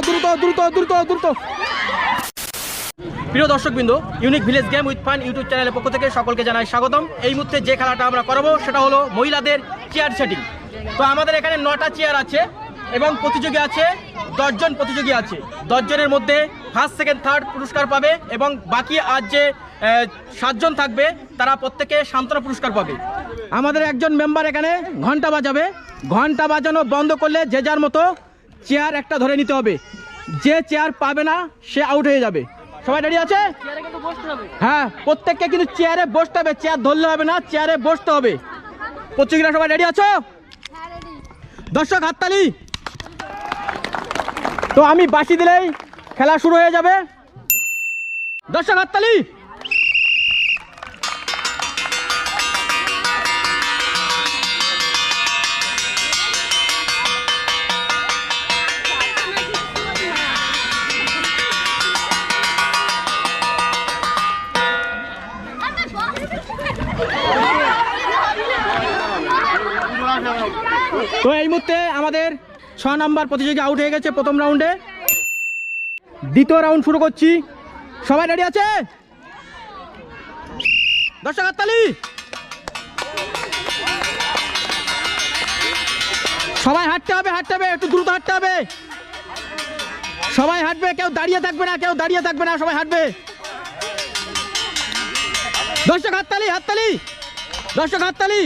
দ্রুত দ্রুত দ্রুত দ্রুত। প্রিয় দর্শকবৃন্দ, unique village game with fun YouTube চ্যানেলের পক্ষ থেকে সকলকে জানাই স্বাগতম। এই মুহূর্তে যে খেলাটা আমরা করাবো সেটা হলো মহিলাদের চেয়ার সেটিং। তো আমাদের এখানে 9টা চেয়ার আছে এবং প্রতিযোগী আছে 10 জন প্রতিযোগী আছে। 10 জনের মধ্যে ফার্স্ট সেকেন্ড থার্ড পুরস্কার পাবে এবং বাকি আজ যে 7 জন থাকবে তারা প্রত্যেকে সান্ত্বনা পুরস্কার পাবে। আমাদের একজন মেম্বার এখানে ঘন্টা বাজাবে। ঘন্টা বাজানো বন্ধ করলে যে যার মতো চেয়ার একটা ধরে নিতে হবে। যে চেয়ার পাবে না সে আউট হয়ে যাবে। সবাই রেডি আছে? হ্যাঁ, প্রত্যেককে কিন্তু চেয়ারে বসতে হবে। চেয়ার ধরলে হবে না, চেয়ারে বসতে হবে। প্রতিযোগীরা সবাই রেডি আছো? দর্শক হাততালি। তো আমি বাঁশি দিলেই খেলা শুরু হয়ে যাবে। দর্শক হাততালি। তো এই মুহূর্তে আমাদের 6 নম্বর প্রতিযোগী আউট হয়ে গেছে প্রথম রাউন্ডে। দ্বিতীয় রাউন্ড শুরু করছি। সবাই রেডি আছে? দর্শক হাততালি। সবাই হাঁটতে হবে, হাঁটতে হবে, একটু দ্রুত হাঁটতে হবে। সবাই হাঁটবে, কেউ দাঁড়িয়ে থাকবে না, কেউ দাঁড়িয়ে থাকবে না, সবাই হাঁটবে। দর্শক হাততালি, হাততালি। দর্শক হাততালি।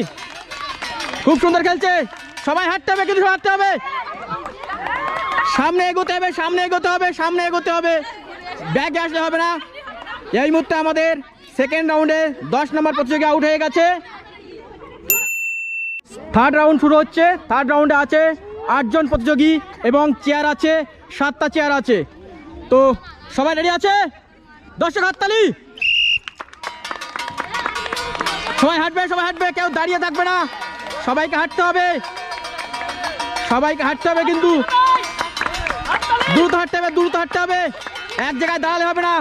খুব সুন্দর খেলছে। সবাই হাঁটতে হবে, কিন্তু হাঁটতে হবে। সামনে এগোতে হবে, সামনে এগোতে হবে, সামনে এগোতে হবে। ব্যাগে আসলে হবে না। এই মুহূর্তে আমাদের সেকেন্ড রাউন্ডে 10 নম্বর প্রতিযোগী আউট হয়ে গেছে। থার্ড রাউন্ড শুরু হচ্ছে। থার্ড রাউন্ডে আছে 8 জন প্রতিযোগী এবং চেয়ার আছে 7টা চেয়ার আছে। তো সবাই রেডি আছে? দর্শক হাততালি। সবাই হাঁটবে, সবাই হাঁটবে, কেউ দাঁড়িয়ে থাকবে না। সবাইকে হাঁটতে হবে, সবাইকে হাঁটতে হবে, কিন্তু দ্রুত হাঁটতে হবে, দ্রুত হাঁটতে হবে। এক জায়গায় দাঁড়ালে হবে না।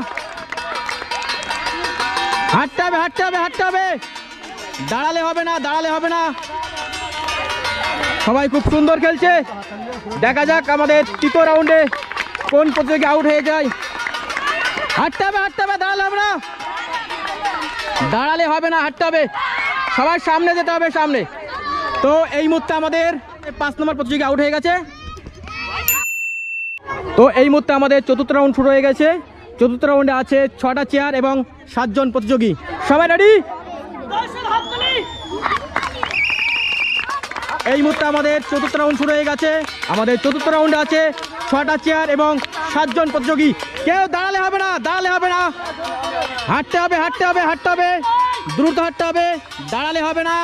হাঁটতে হবে, হাঁটতে হবে, হাঁটতে হবে। দাঁড়ালে হবে না, দাঁড়ালে হবে না। সবাই খুব সুন্দর খেলছে। দেখা যাক আমাদের তৃতীয় রাউন্ডে কোন প্রতিযোগী আউট হয়ে যায়। হাঁটতে হবে, হাঁটতে হবে, দাঁড়ালে হবে না, দাঁড়ালে হবে না, হাঁটতে হবে। সবার সামনে যেতে হবে, সামনে। তো এই মুহূর্তে আমাদের 5 নম্বর প্রতিযোগী আউট হয়ে গেছে। তো এই মুহূর্তে আমাদের চতুর্থ রাউন্ড শুরু হয়ে গেছে। চতুর্থ রাউন্ডে আছে 6টা চেয়ার এবং 7 জন প্রতিযোগী। সবাই রেডি? এই মুহূর্তে আমাদের চতুর্থ রাউন্ড শুরু হয়ে গেছে। আমাদের চতুর্থ রাউন্ডে আছে 6টা চেয়ার এবং 7 জন প্রতিযোগী। কেউ দাঁড়ালে হবে না, দাঁড়ালে হবে না। হাঁটতে হবে, হাঁটতে হবে, হাঁটতে হবে, দ্রুত হাঁটতে হবে, দাঁড়ালে হবে না।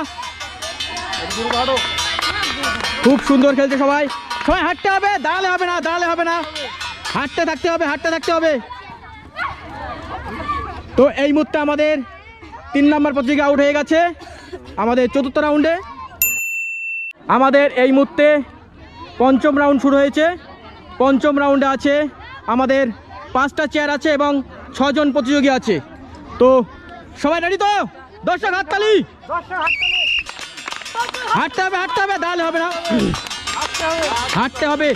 খুব সুন্দর খেলছে সবাই। সবাই হাঁটতে হবে, দাঁড়ালে হবে না, দাঁড়ালে হবে না। হাঁটতে থাকতে হবে, হাঁটতে থাকতে হবে। তো এই মুহূর্তে আমাদের 3 নম্বর প্রতিযোগী আউট হয়ে গেছে আমাদের চতুর্থ রাউন্ডে। আমাদের এই মুহূর্তে 5ম রাউন্ড শুরু হয়েছে। 5ম রাউন্ডে আছে আমাদের 5টা চেয়ার আছে এবং 6 জন প্রতিযোগী আছে। তো সবাই রেডি তো? দর্শক হাততালি। হাঁটতে হবে, হাঁটতে হবে, দাঁড়ালে হবে না, হাঁটতে হবে।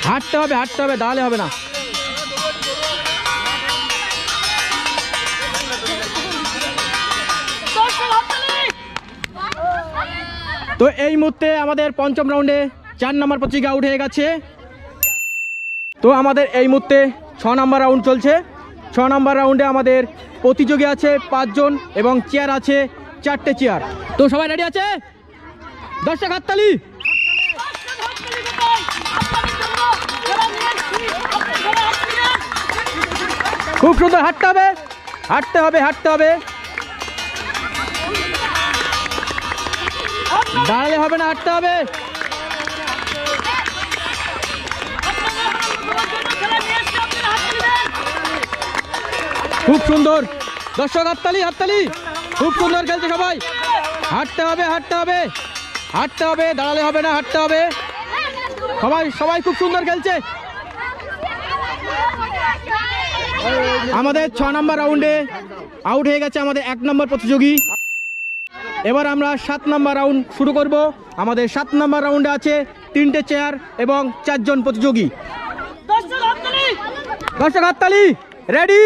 হাঁটতে হবে, হাঁটতে হবে, দাঁড়ালে হবে না। তো এই মুহূর্তে আমাদের 5ম রাউন্ডে 4 নম্বর প্রতিযোগী আউট হয়ে গেছে। তো আমাদের এই মুহূর্তে 6 নম্বর রাউন্ড চলছে। 6 নম্বর রাউন্ডে আমাদের প্রতিযোগী আছে 5 জন এবং চেয়ার আছে 4টে চেয়ার। তো সবাই রেডি আছে? দর্শক হাততালি। খুব সুন্দর। হাঁটতে হবে, হাঁটতে হবে, হাঁটতে হবে, দাঁড়ালে হবে না, হাঁটতে হবে। খুব সুন্দর। দর্শক হাততালি, হাততালি। খুব সুন্দর খেলছে সবাই। হাঁটতে হবে, হাঁটতে হবে, হাঁটতে হবে, দাঁড়ালে হবে না, হাঁটতে হবে। সবাই সবাই খুব সুন্দর খেলছে। আমাদের 6 নম্বর রাউন্ডে আউট হয়ে গেছে আমাদের 1 নম্বর প্রতিযোগী। এবার আমরা 7 নম্বর রাউন্ড শুরু করব। আমাদের 7 নম্বর রাউন্ডে আছে 3টে চেয়ার এবং 4 জন প্রতিযোগী। দর্শক হাততালি, রেডি।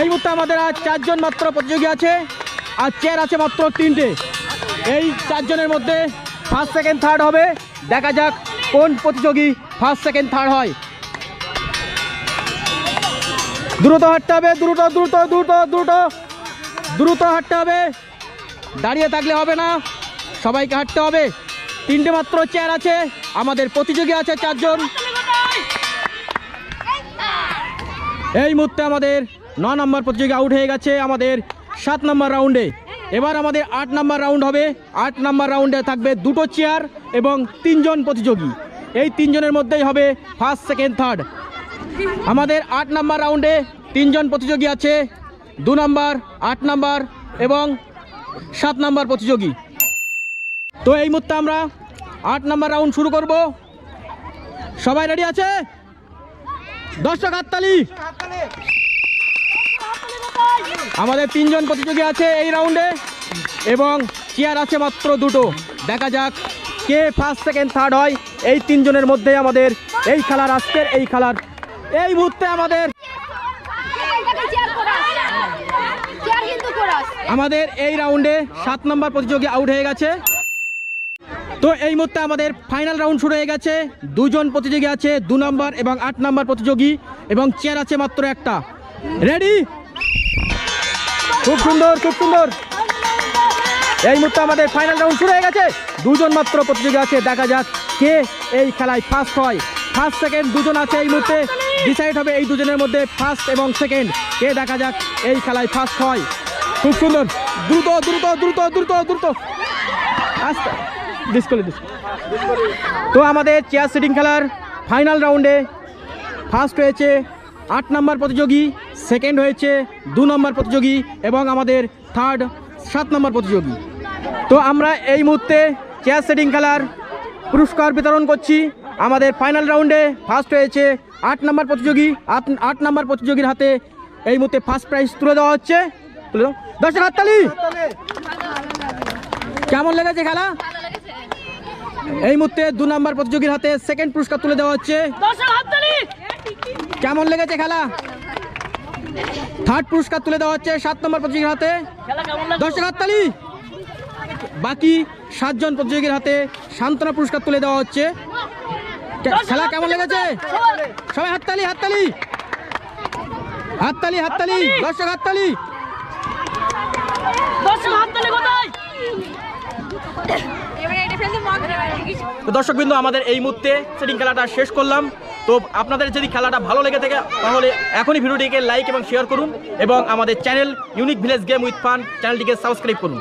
এই মুহূর্তে আমাদের আর 4 জন মাত্র প্রতিযোগী আছে, আর চেয়ার আছে মাত্র 3টে। এই 4 জনের মধ্যে ফার্স্ট সেকেন্ড থার্ড হবে। দেখা যাক কোন প্রতিযোগী ফার্স্ট সেকেন্ড থার্ড হয়। দ্রুত হাঁটতে হবে, দ্রুত দ্রুত দ্রুত দ্রুত দ্রুত হাঁটতে হবে, দাঁড়িয়ে থাকলে হবে না, সবাইকে হাঁটতে হবে। 3টে মাত্র চেয়ার আছে, আমাদের প্রতিযোগী আছে 4 জন। এই মুহূর্তে আমাদের 9 নম্বর প্রতিযোগী আউট হয়ে গেছে আমাদের 7 নম্বর রাউন্ডে। এবার আমাদের 8 নম্বর রাউন্ড হবে। 8 নম্বর রাউন্ডে থাকবে 2টো চেয়ার এবং 3 জন প্রতিযোগী। এই 3 জনের মধ্যেই হবে ফার্স্ট সেকেন্ড থার্ড। আমাদের 8 নম্বর রাউন্ডে 3 জন প্রতিযোগী আছে, 2 নম্বর, 8 নম্বর এবং 7 নম্বর প্রতিযোগী। তো এই মুহূর্তে আমরা 8 নম্বর রাউন্ড শুরু করব। সবাই রেডি আছে? দর্শক হাততালি। আমাদের 3 জন প্রতিযোগী আছে এই রাউন্ডে এবং চেয়ার আছে মাত্র 2টো। দেখা যাক কে ফার্স্ট সেকেন্ড থার্ড হয়। এই 3 জনের মধ্যে আমাদের এই খেলার আজকের এই খেলার এই মুহূর্তে আমাদের এই রাউন্ডে 7 নম্বর প্রতিযোগী আউট হয়ে গেছে। তো এই মুহূর্তে আমাদের ফাইনাল রাউন্ড শুরু হয়ে গেছে। 2 জন প্রতিযোগী আছে, 2 নম্বর এবং 8 নম্বর প্রতিযোগী, এবং চেয়ার আছে মাত্র 1টা। রেডি? খুব সুন্দর, খুব সুন্দর। এই মুহূর্তে আমাদের ফাইনাল রাউন্ড শুরু হয়ে গেছে। 2 জন মাত্র প্রতিযোগী আছে। দেখা যাক কে এই খেলায় ফার্স্ট হয়। ফার্স্ট সেকেন্ড 2 জন আছে। এই মুহূর্তে ডিসাইড হবে এই 2 জনের মধ্যে ফার্স্ট এবং সেকেন্ড কে। দেখা যাক এই খেলায় ফার্স্ট হয়। খুব সুন্দর, দ্রুত দ্রুত দ্রুত দ্রুত দ্রুত আস্তে ডিসকোয়ালিফাই। তো আমাদের চেয়ার সিটিং খেলার ফাইনাল রাউন্ডে ফার্স্ট হয়েছে 8 নম্বর প্রতিযোগী, সেকেন্ড হয়েছে 2 নম্বর প্রতিযোগী এবং আমাদের থার্ড 7 নম্বর প্রতিযোগী। তো আমরা এই মুহূর্তে চেয়ার সেটিং খেলার পুরস্কার বিতরণ করছি। আমাদের ফাইনাল রাউন্ডে ফার্স্ট হয়েছে 8 নম্বর প্রতিযোগী। 8 নম্বর প্রতিযোগীর হাতে এই মুহূর্তে ফার্স্ট প্রাইজ তুলে দেওয়া হচ্ছে। তুলে দাও দর্শক হাততালি। কেমন লেগেছে খেলা? এই মুহূর্তে 2 নম্বর প্রতিযোগীর হাতে সেকেন্ড পুরস্কার তুলে দেওয়া হচ্ছে। কেমন লেগেছে খেলা? থার্ড পুরস্কার তুলে দেওয়া হচ্ছে 7 নম্বর প্রতিযোগীর হাতে। দর্শক হাততালি। বাকি 7 জন প্রতিযোগীর হাতে সান্ত্বনা পুরস্কার তুলে দেওয়া হচ্ছে। খেলা কেমন লেগেছে? সবাই হাততালি, হাততালি, হাততালি, হাততালি, দর্শক হাততালি। তো দর্শকবৃন্দ, আমাদের এই মুহূর্তে সেটিং খেলাটা শেষ করলাম। তো আপনাদের যদি খেলাটা ভালো লেগে থাকে তাহলে এখনই ভিডিওটিকে লাইক এবং শেয়ার করুন এবং আমাদের channel unique village game with fun চ্যানেলটিকে সাবস্ক্রাইব করুন।